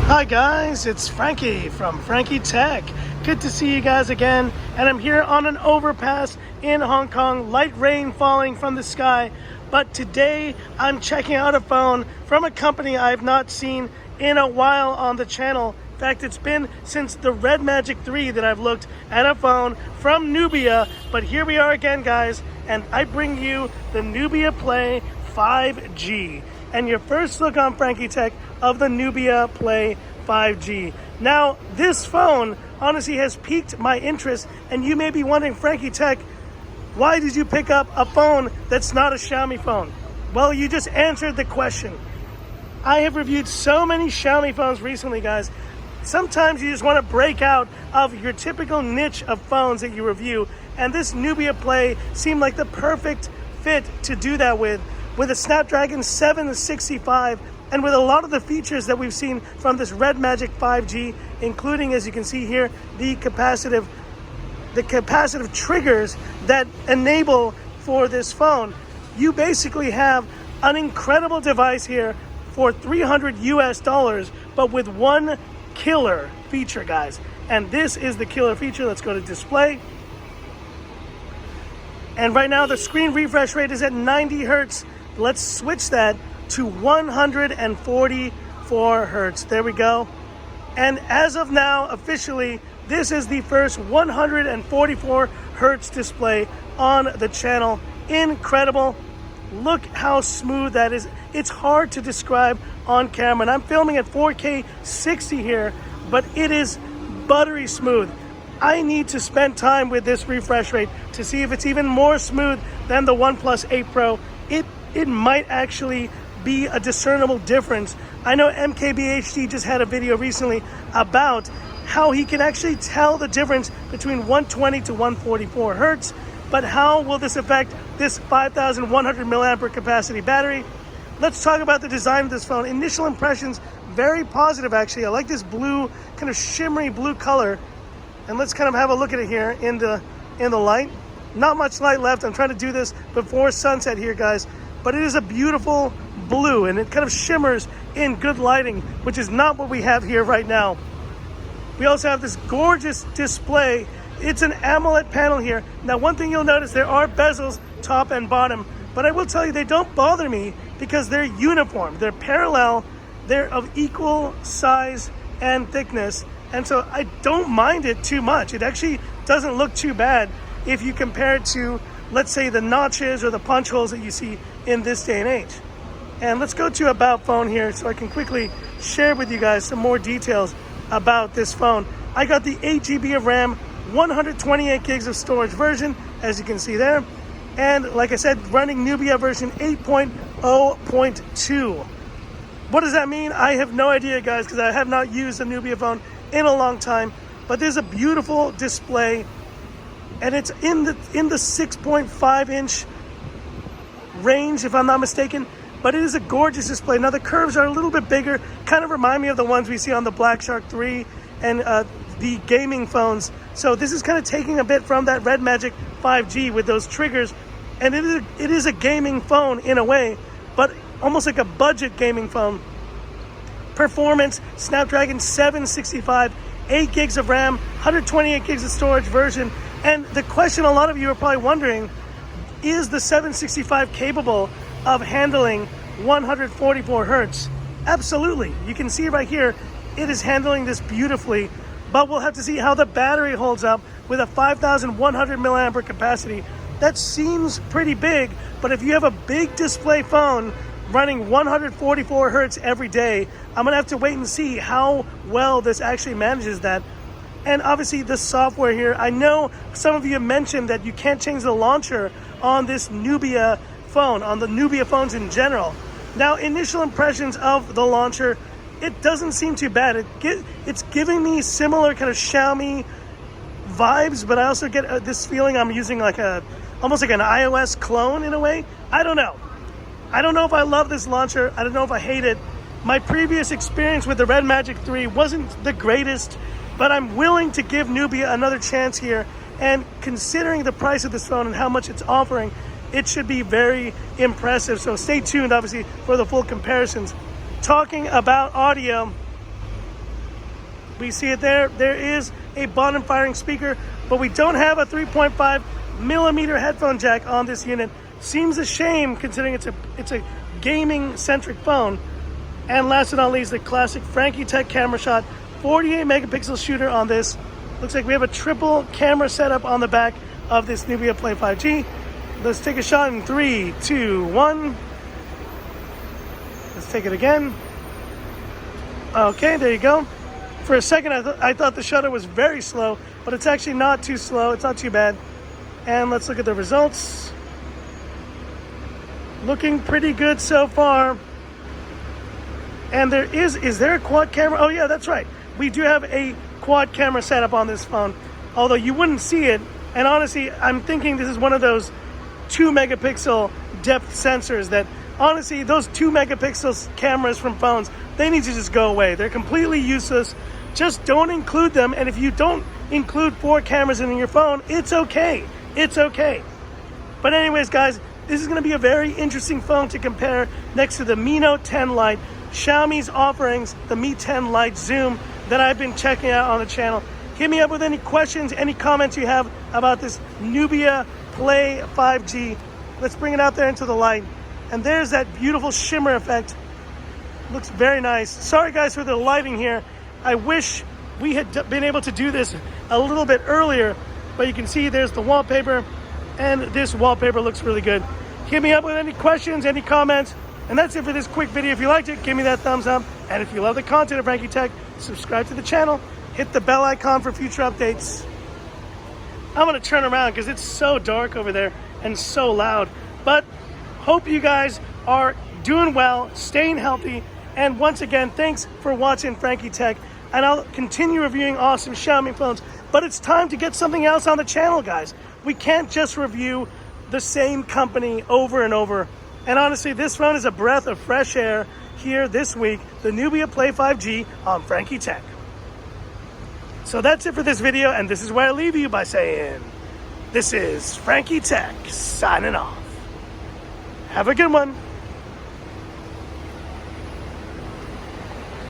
Hi guys, it's Frankie from Frankie Tech. Good to see you guys again, and I'm here on an overpass in Hong Kong, light rain falling from the sky. But today I'm checking out a phone from a company I've not seen in a while on the channel. In fact, it's been since the Red Magic 3 that I've looked at a phone from Nubia, but here we are again guys, and I bring you the Nubia Play 5G. And your first look on Frankie Tech of the Nubia Play 5G. Now, this phone honestly has piqued my interest, and you may be wondering, Frankie Tech, why did you pick up a phone that's not a Xiaomi phone? Well, you just answered the question. I have reviewed so many Xiaomi phones recently, guys. Sometimes you just want to break out of your typical niche of phones that you review, and this Nubia Play seemed like the perfect fit to do that with a Snapdragon 765, and with a lot of the features that we've seen from this Red Magic 5G, including, as you can see here, the capacitive triggers that enable for this phone. You basically have an incredible device here for $300 US, but with one killer feature, guys. And this is the killer feature. Let's go to display. And right now the screen refresh rate is at 90 Hertz. Let's switch that to 144 Hertz. There we go. And as of now, officially, this is the first 144 Hertz display on the channel. Incredible. Look how smooth that is. It's hard to describe on camera. And I'm filming at 4K 60 here, but it is buttery smooth. I need to spend time with this refresh rate to see if it's even more smooth than the OnePlus 8 Pro. It might actually be a discernible difference. I know MKBHD just had a video recently about how he can actually tell the difference between 120 to 144 Hertz, but how will this affect this 5,100 milliampere capacity battery? Let's talk about the design of this phone. Initial impressions, very positive actually. I like this blue, kind of shimmery blue color. And let's kind of have a look at it here in the light. Not much light left. I'm trying to do this before sunset here, guys. But it is a beautiful blue, and it kind of shimmers in good lighting, which is not what we have here right now. We also have this gorgeous display. It's an AMOLED panel here. Now, one thing you'll notice, there are bezels top and bottom, but I will tell you they don't bother me because they're uniform. They're parallel. They're of equal size and thickness. And so I don't mind it too much. It actually doesn't look too bad if you compare it to, let's say, the notches or the punch holes that you see in this day and age. And let's go to About Phone here so I can quickly share with you guys some more details about this phone. I got the 8 GB of RAM, 128 gigs of storage version, as you can see there. And like I said, running Nubia version 8.0.2. What does that mean? I have no idea, guys, because I have not used a Nubia phone in a long time. But there's a beautiful display, and it's in the 6.5 inch range, if I'm not mistaken. But it is a gorgeous display. Now the curves are a little bit bigger, kind of remind me of the ones we see on the Black Shark 3 and the gaming phones. So this is kind of taking a bit from that Red Magic 5G with those triggers, and it is a gaming phone in a way, but almost like a budget gaming phone. Performance, Snapdragon 765, 8 gigs of RAM, 128 gigs of storage version. And the question a lot of you are probably wondering, is the 765 capable of handling 144 Hertz? Absolutely. You can see right here, it is handling this beautifully, but we'll have to see how the battery holds up with a 5,100 milliampere capacity. That seems pretty big, but if you have a big display phone running 144 Hertz every day, I'm gonna have to wait and see how well this actually manages that. And obviously the software here, I know some of you have mentioned that you can't change the launcher on this Nubia phone, on the Nubia phones in general. Now, initial impressions of the launcher, it doesn't seem too bad. It's giving me similar kind of Xiaomi vibes, but I also get this feeling I'm using like almost like an iOS clone in a way. I don't know. I don't know if I love this launcher. I don't know if I hate it. My previous experience with the Red Magic 3 wasn't the greatest, but I'm willing to give Nubia another chance here. And considering the price of this phone and how much it's offering, it should be very impressive. So stay tuned, obviously, for the full comparisons. Talking about audio, We see it there. There is a bottom firing speaker, but we don't have a 3.5 millimeter headphone jack on this unit. Seems a shame considering it's a gaming centric phone. And last but not least, the classic Frankie Tech camera shot, 48 megapixel shooter on this. Looks like we have a triple camera setup on the back of this Nubia Play 5G. Let's take a shot in 3, 2, 1. Let's take it again. Okay, there you go. For a second, I thought the shutter was very slow, but it's actually not too slow. It's not too bad. And let's look at the results. Looking pretty good so far. And is there a quad camera? Oh yeah, that's right. We do have a quad camera setup on this phone, although you wouldn't see it. And honestly, I'm thinking this is one of those 2 megapixel depth sensors that, honestly, those 2 megapixel cameras from phones, they need to just go away. They're completely useless. Just don't include them. And if you don't include 4 cameras in your phone, it's okay. It's okay. But anyways, guys, this is going to be a very interesting phone to compare next to the Mi Note 10 Lite, Xiaomi's offerings, the Mi 10 Lite Zoom that I've been checking out on the channel. Hit me up with any questions, any comments you have about this Nubia Play 5G. Let's bring it out there into the light. And there's that beautiful shimmer effect. Looks very nice. Sorry guys for the lighting here. I wish we had been able to do this a little bit earlier, but you can see there's the wallpaper, and this wallpaper looks really good. Hit me up with any questions, any comments. And that's it for this quick video. If you liked it, give me that thumbs up. And if you love the content of Frankie Tech, subscribe to the channel. Hit the bell icon for future updates. I'm going to turn around because it's so dark over there and so loud. But hope you guys are doing well, staying healthy. And once again, thanks for watching Frankie Tech. And I'll continue reviewing awesome Xiaomi phones. But it's time to get something else on the channel, guys. We can't just review the same company over and over. And honestly, this phone is a breath of fresh air here this week, the Nubia Play 5G on Frankie Tech. So that's it for this video, and this is where I leave you by saying, this is Frankie Tech signing off. Have a good one.